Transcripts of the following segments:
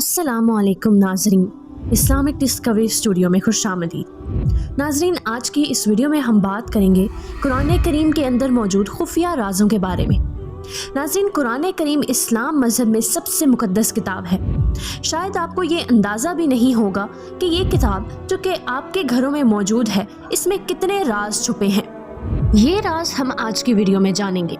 अस्सलाम वालेकुम नाजरीन, इस्लामिक डिस्कवरी स्टूडियो में खुशामदीद। नाजरीन, आज की इस वीडियो में हम बात करेंगे कुरान करीम के अंदर मौजूद खुफिया राज़ों के बारे में। नाजरीन, कुरान करीम इस्लाम मज़हब में सबसे मुक़द्दस किताब है। शायद आपको ये अंदाज़ा भी नहीं होगा कि ये किताब जो कि आपके घरों में मौजूद है, इसमें कितने राज छुपे हैं। ये राज हम आज की वीडियो में जानेंगे।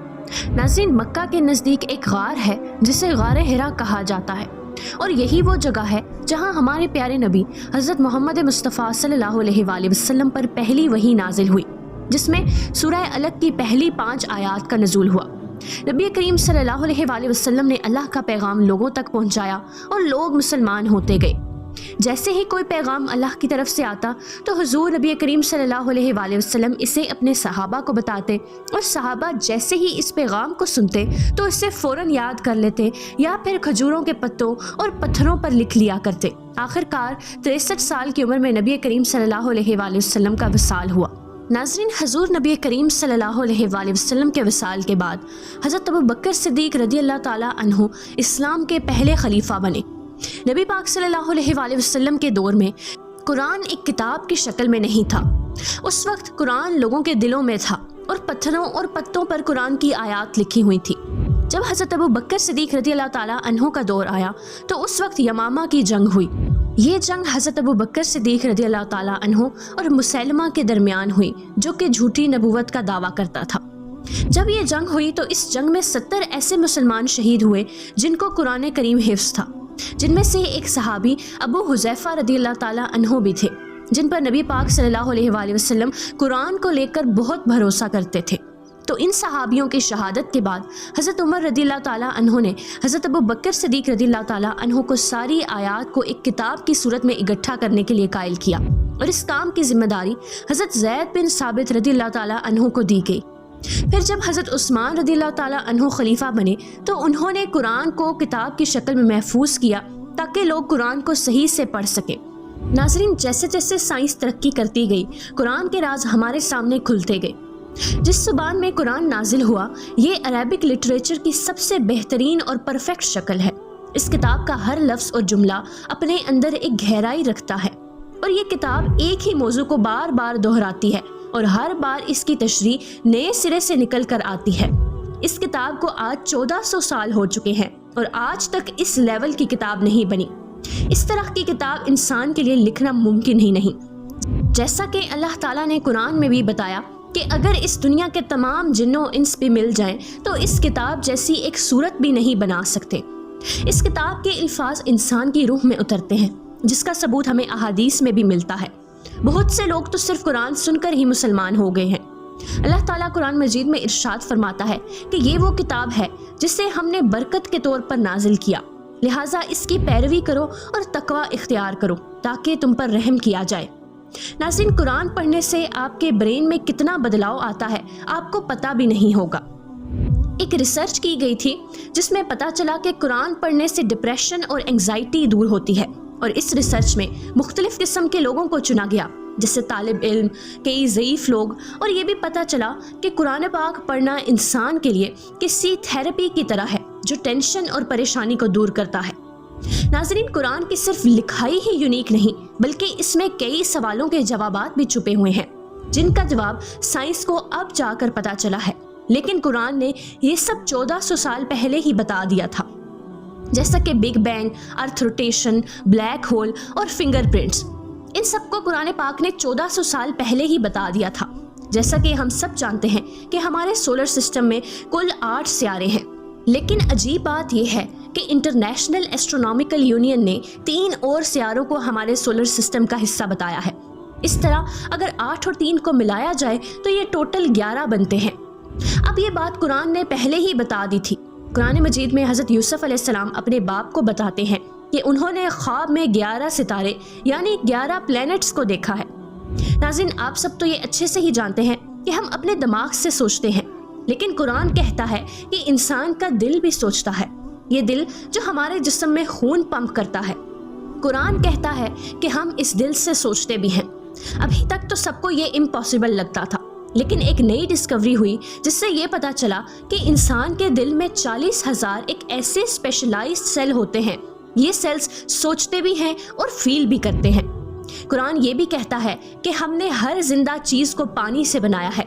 नाज़रीन, मक्का के नज़दीक एक गार है जिसे गार हिरा कहा जाता है, और यही वो जगह है जहां हमारे प्यारे नबी हज़रत मोहम्मद मुस्तफ़ा सल्लल्लाहु अलैहि वसल्लम पर पहली वही नाजिल हुई, जिसमें सूरह अलक की पहली 5 आयात का नज़ूल हुआ। नबी करीम सल्लल्लाहु अलैहि वसल्लम ने अल्लाह का पैगाम लोगों तक पहुंचाया और लोग मुसलमान होते गए। जैसे ही कोई पैगाम अल्लाह की तरफ से आता तो हुजूर नबी करीम सल्लल्लाहु अलैहि वसल्लम इसे अपने सहाबा को बताते, और सहाबा जैसे ही इस पैगाम को सुनते तो इसे फ़ौरन याद कर लेते या फिर खजूरों के पत्तों और पत्थरों पर लिख लिया करते। आखिरकार 63 साल की उम्र में नबी करीम सल्लल्लाहु अलैहि वसल्लम का विसाल हुआ। नाज़रीन, हजूर नबी करीम सल्लल्लाहु अलैहि वसल्लम के विसाल के बाद हज़रत अबू बकर सिद्दीक़ रज़ियल्लाहु ताला अन्हु इस्लाम के पहले खलीफा बने। नबी पाक सल्लल्लाहु अलैहि वसल्लम के दौर में कुरान एक किताब की शक्ल में नहीं था। उस वक्त कुरान लोगों के दिलों में था और पत्थरों और पत्तों पर कुरान की आयत लिखी हुई थी। जब हज़रत अबू बकर सिद्दीक़ रज़ियल्लाहु ताला अन्हु का दौर आया तो उस वक्त यमामा की जंग हुई। ये जंग हज़रत अबू बकर सिद्दीक़ रज़ियल्लाहु ताला अन्हु और मुसैलमा के दरमियान हुई, जो कि झूठी नबूवत का दावा करता था। जब ये जंग हुई तो इस जंग में 70 ऐसे मुसलमान शहीद हुए जिनको कुरान करीम हिफ्ज़ था, जिनमें से एक सहाबी अबू हुज़ैफ़ा रज़ियल्लाहु ताला अन्हु भी थे, जिन पर नबी पाक सल्लल्लाहु अलैहि वसल्लम कुरान को लेकर बहुत भरोसा करते थे। तो इन सहाबियों की शहादत के बाद हज़रत उमर रज़ियल्लाहु ताला अन्हु ने हज़रत अबू बकर सिद्दीक़ रज़ियल्लाहु ताला अन्हु को सारी आयात को एक किताब की सूरत में इकट्ठा करने के लिए कायल किया, और इस काम की जिम्मेदारी हज़रत ज़ैद बिन साबित रज़ियल्लाहु ताला अन्हु को दी गई। फिर जब हज़रत उस्मान रज़ियल्लाहु ताला अन्हु खलीफा बने तो उन्होंने कुरान को किताब की शक्ल में महफूज किया ताकि लोग कुरान को सही से पढ़ सकें। नाज़रीन, जैसे जैसे साइंस तरक्की करती गई, कुरान के राज हमारे सामने खुलते गए। जिस ज़ुबान में कुरान नाजिल हुआ, ये अरबिक लिटरेचर की सबसे बेहतरीन और परफेक्ट शक्ल है। इस किताब का हर लफ्ज़ और जुमला अपने अंदर एक गहराई रखता है, और ये किताब एक ही मौजू को बार बार दोहराती है, और हर बार इसकी तशरीह नए सिरे से निकल कर आती है। इस किताब को आज 1400 साल हो चुके हैं और आज तक इस लेवल की किताब नहीं बनी। इस तरह की किताब इंसान के लिए लिखना मुमकिन ही नहीं। जैसा कि अल्लाह ताला ने कुरान में भी बताया कि अगर इस दुनिया के तमाम जिन्नों इंस भी मिल जाएं तो इस किताब जैसी एक सूरत भी नहीं बना सकते। इस किताब के अल्फाज इंसान की रूह में उतरते हैं, जिसका सबूत हमें अहादीस में भी मिलता है। बहुत से लोग तो सिर्फ कुरान सुनकर ही मुसलमान हो गए हैं। अल्लाह ताला कुरान मजीद में इरशाद फरमाता है कि ये वो किताब है जिसे हमने बरकत के तौर पर नाजिल किया, लिहाजा इसकी पैरवी करो और तकवा इख्तियार करो ताकि तुम पर रहम किया जाए। नाज़रीन, कुरान पढ़ने से आपके ब्रेन में कितना बदलाव आता है आपको पता भी नहीं होगा। एक रिसर्च की गई थी जिसमें पता चला कि कुरान पढ़ने से डिप्रेशन और एंग्जाइटी दूर होती है, और इस रिसर्च में मुख्तलिफ किस्म के लोगों को चुना गया, जैसे तालिब इल्म, कई ज़ईफ़ लोग, और ये भी पता चला कि कुरान पाक पढ़ना इंसान के लिए किसी थेरेपी की तरह है जो टेंशन और परेशानी को दूर करता है। नाज़रीन, कुरान की सिर्फ लिखाई ही यूनिक नहीं, बल्कि इसमें कई सवालों के जवाबात भी छुपे हुए हैं, जिनका जवाब साइंस को अब जाकर पता चला है, लेकिन कुरान ने ये सब 1400 साल पहले ही बता दिया था। जैसा कि big bang, earth rotation, black hole और फिंगरप्रिंट्स, इन सबको कुरान पाक ने 1400 साल पहले ही बता दिया था। जैसा कि हम सब जानते हैं कि हमारे सोलर सिस्टम में कुल 8 सियारे हैं, लेकिन अजीब बात यह है कि इंटरनेशनल एस्ट्रोनॉमिकल यूनियन ने 3 और सियारों को हमारे सोलर सिस्टम का हिस्सा बताया है। इस तरह अगर 8 और 3 को मिलाया जाए तो ये टोटल 11 बनते हैं। अब ये बात कुरान ने पहले ही बता दी थी। कुरान मजीद में हज़रत यूसुफ अलैहिस्सलाम अपने बाप को बताते हैं कि उन्होंने ख्वाब में 11 सितारे यानी 11 प्लैनेट्स को देखा है। नाज़रीन, आप सब तो ये अच्छे से ही जानते हैं कि हम अपने दिमाग से सोचते हैं, लेकिन कुरान कहता है कि इंसान का दिल भी सोचता है। ये दिल जो हमारे जिस्म में खून पंप करता है, कुरान कहता है कि हम इस दिल से सोचते भी हैं। अभी तक तो सबको ये इम्पॉसिबल लगता था, लेकिन एक नई डिस्कवरी हुई जिससे ये पता चला कि इंसान के दिल में 40,000 एक ऐसे स्पेशलाइज्ड सेल होते हैं یہ سیلز سوچتے بھی ہیں اور فیل بھی کرتے ہیں۔ قرآن یہ بھی کہتا ہے کہ ہم نے ہر زندہ چیز کو پانی سے بنایا ہے۔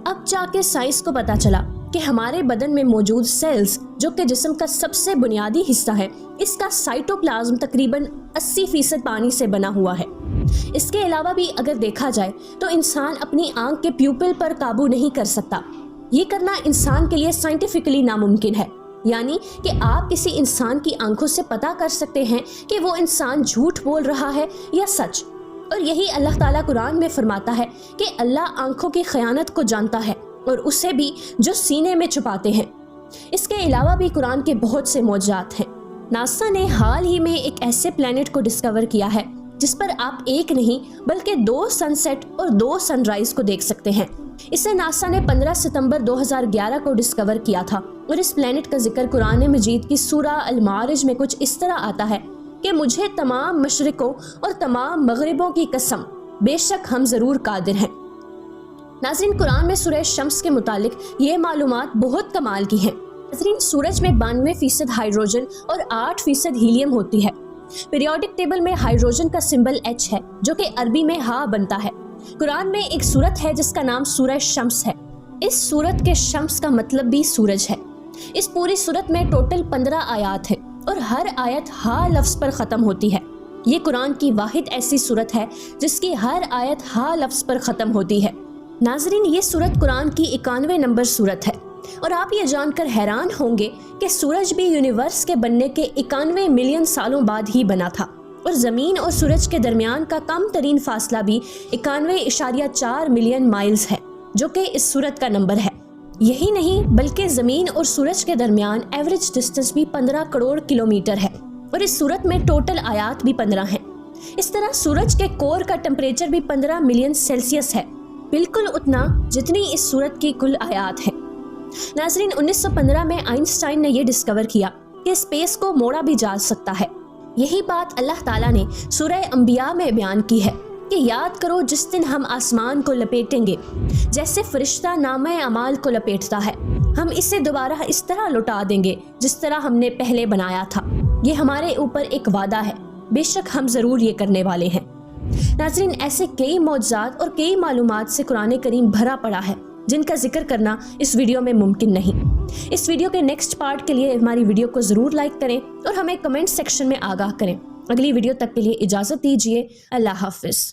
اب جا کے سائنس کو پتا چلا کہ ہمارے بدن میں موجود سیلز، جو کہ جسم کا سب سے بنیادی حصہ ہے، اس کا سائٹوپلازم تقریباً 80% پانی سے بنا ہوا ہے۔ اس کے علاوہ بھی اگر دیکھا جائے تو انسان اپنی آنکھ کے پیوپل پر قابو نہیں کر سکتا۔ یہ کرنا انسان کے لیے سائنٹیفکلی ناممکن ہے، یعنی کہ آپ کسی انسان کی آنکھوں سے پتا کر سکتے ہیں کہ وہ انسان جھوٹ بول رہا ہے یا سچ، اور یہی اللہ تعالیٰ قرآن میں فرماتا ہے کہ اللہ آنکھوں کی خیانت کو جانتا ہے اور اسے بھی جو سینے میں چھپاتے ہیں۔ اس کے علاوہ بھی قرآن کے بہت سے معجزات ہیں۔ ناسا نے حال ہی میں ایک ایسے پلینٹ کو ڈسکور کیا ہے جس پر آپ ایک نہیں بلکہ 2 سن سیٹ اور 2 سن رائز کو دیکھ سکتے ہیں۔ اسے ناسا نے 15 ستمبر 2011 کو ڈسکور کیا تھا، اور اس پلینٹ کا ذکر قرآن مجید کی سورہ المعارج میں کچھ اس طرح آتا ہے کہ مجھے تمام مشرقوں اور تمام مغربوں کی قسم، بے شک ہم ضرور قادر ہیں۔ ناظرین، قرآن میں سورہ شمس کے متعلق یہ معلومات بہت کمال کی ہیں۔ ناظرین، سورج میں 92% ہائیڈروجن اور 8% ہیلیم ہوتی ہے۔ پیریوڈک ٹیبل میں ہائیڈروجن کا سمبل H ہے، جو کہ عربی میں ہا بنتا ہے۔ قرآن میں ایک سورت ہے جس کا نام سورہ شمس ہے۔ اس سورت کے شمس کا مطلب بھی سورج ہے۔ اس پوری سورت میں ٹوٹل 15 آیات ہیں اور ہر آیت ہا لفظ پر ختم ہوتی ہے۔ یہ قرآن کی واحد ایسی سورت ہے جس کی ہر آیت ہا لفظ پر ختم ہوتی ہے۔ ناظرین، یہ سورت قرآن کی 91 نمبر سورت ہے، اور آپ یہ جان کر حیران ہوں گے کہ سورج بھی یونیورس کے بننے کے 91 ملین سالوں بعد ہی بنا تھا، اور زمین اور سورج کے درمیان کا کم ترین فاصلہ بھی 91.4 ملین مائلز ہے، جو کہ اس سورت کا نمبر ہے۔ یہی نہیں بلکہ زمین اور سورج کے درمیان ایوریج ڈسٹنس بھی 15 کروڑ کلومیٹر ہے، اور اس سورت میں ٹوٹل آیات بھی 15 ہیں۔ اس طرح سورج کے کور کا ٹمپریچر بھی 15 ملین سیلسیس ہے، بالکل اتنا جتنی اس سورت کی کل آیات ہیں۔ ناظرین، 1915 میں آئنسٹائن نے یہ ڈسکور کیا کہ اسپیس کو موڑا بھی جا سکتا ہے۔ یہی بات اللہ تعالیٰ نے سورہ انبیاء میں بیان کی ہے کہ یاد کرو جس دن ہم آسمان کو لپیٹیں گے، جیسے فرشتہ نامہ اعمال کو لپیٹتا ہے، ہم اسے دوبارہ اس طرح لوٹا دیں گے جس طرح ہم نے پہلے بنایا تھا۔ یہ ہمارے اوپر ایک وعدہ ہے، بے شک ہم ضرور یہ کرنے والے ہیں۔ ناظرین، ایسے کئی معجزات اور کئی معلومات سے قرآن کریم بھرا پڑا ہے جن کا ذکر کرنا اس ویڈیو میں ممکن نہیں۔ اس ویڈیو کے نیکسٹ پارٹ کے لیے ہماری ویڈیو کو ضرور لائک کریں اور ہمیں کمنٹ سیکشن میں آگاہ کریں۔ اگلی ویڈیو تک کے لیے اجازت دیجیے۔ اللہ حافظ۔